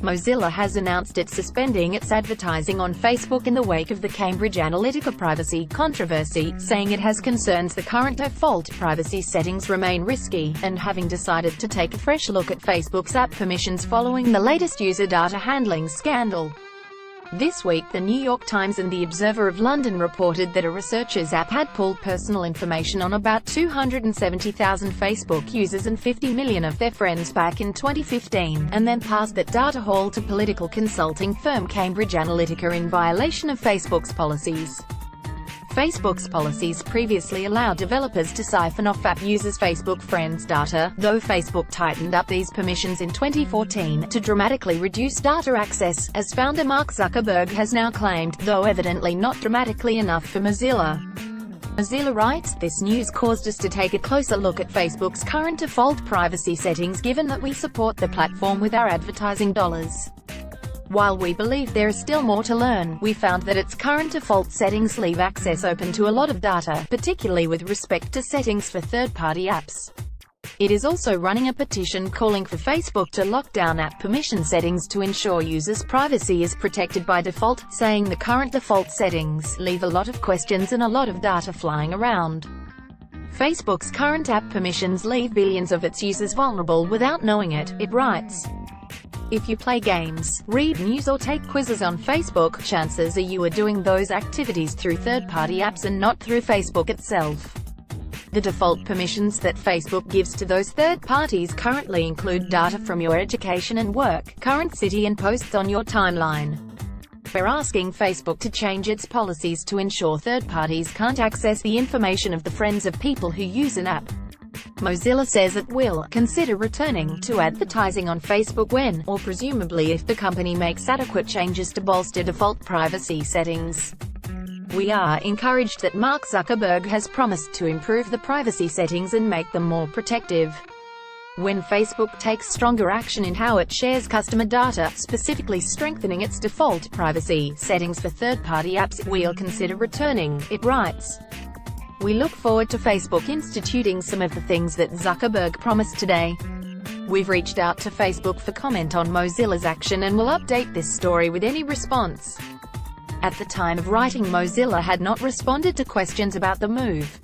Mozilla has announced it's suspending its advertising on Facebook in the wake of the Cambridge Analytica privacy controversy, saying it has concerns the current default privacy settings remain risky, and having decided to take a fresh look at Facebook's app permissions following the latest user data handling scandal. This week, The New York Times and The Observer of London reported that a researcher's app had pulled personal information on about 270,000 Facebook users and 50 million of their friends back in 2015, and then passed that data haul to political consulting firm Cambridge Analytica in violation of Facebook's policies. Facebook's policies previously allowed developers to siphon off app users' Facebook friends' data, though Facebook tightened up these permissions in 2014 to dramatically reduce data access, as founder Mark Zuckerberg has now claimed, though evidently not dramatically enough for Mozilla. Mozilla writes, "This news caused us to take a closer look at Facebook's current default privacy settings given that we support the platform with our advertising dollars. While we believe there is still more to learn, we found that its current default settings leave access open to a lot of data, particularly with respect to settings for third-party apps." It is also running a petition calling for Facebook to lock down app permission settings to ensure users' privacy is protected by default, saying the current default settings leave a lot of questions and a lot of data flying around. Facebook's current app permissions leave billions of its users vulnerable without knowing it, it writes. If you play games, read news or take quizzes on Facebook, chances are you are doing those activities through third-party apps and not through Facebook itself. The default permissions that Facebook gives to those third parties currently include data from your education and work, current city and posts on your timeline. We're asking Facebook to change its policies to ensure third parties can't access the information of the friends of people who use an app. Mozilla says it will consider returning to advertising on Facebook when, or presumably if the company makes adequate changes to bolster default privacy settings. We are encouraged that Mark Zuckerberg has promised to improve the privacy settings and make them more protective. When Facebook takes stronger action in how it shares customer data, specifically strengthening its default privacy settings for third-party apps, we'll consider returning, it writes. We look forward to Facebook instituting some of the things that Zuckerberg promised today. We've reached out to Facebook for comment on Mozilla's action and will update this story with any response. At the time of writing, Mozilla had not responded to questions about the move.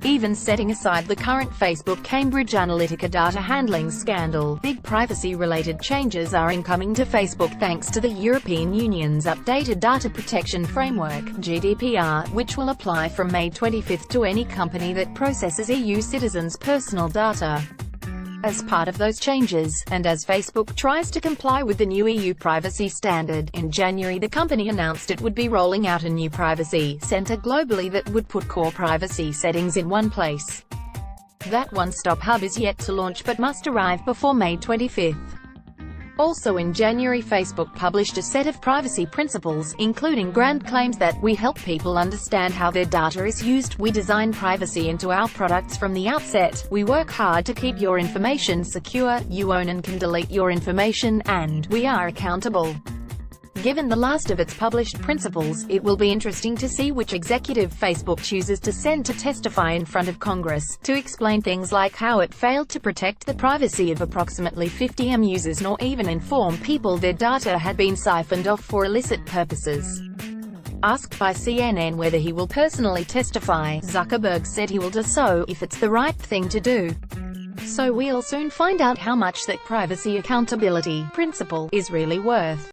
Even setting aside the current Facebook Cambridge Analytica data handling scandal, big privacy-related changes are incoming to Facebook thanks to the European Union's updated Data Protection Framework (GDPR), which will apply from May 25 to any company that processes EU citizens' personal data. As part of those changes, and as Facebook tries to comply with the new EU privacy standard, in January the company announced it would be rolling out a new privacy center globally that would put core privacy settings in one place. That one-stop hub is yet to launch but must arrive before May 25. Also in January, Facebook published a set of privacy principles, including grand claims that, "We help people understand how their data is used, we design privacy into our products from the outset, we work hard to keep your information secure, you own and can delete your information, and we are accountable." Given the last of its published principles, it will be interesting to see which executive Facebook chooses to send to testify in front of Congress, to explain things like how it failed to protect the privacy of approximately 50 million users nor even inform people their data had been siphoned off for illicit purposes. Asked by CNN whether he will personally testify, Zuckerberg said he will do so, if it's the right thing to do. So we'll soon find out how much that privacy accountability principle is really worth.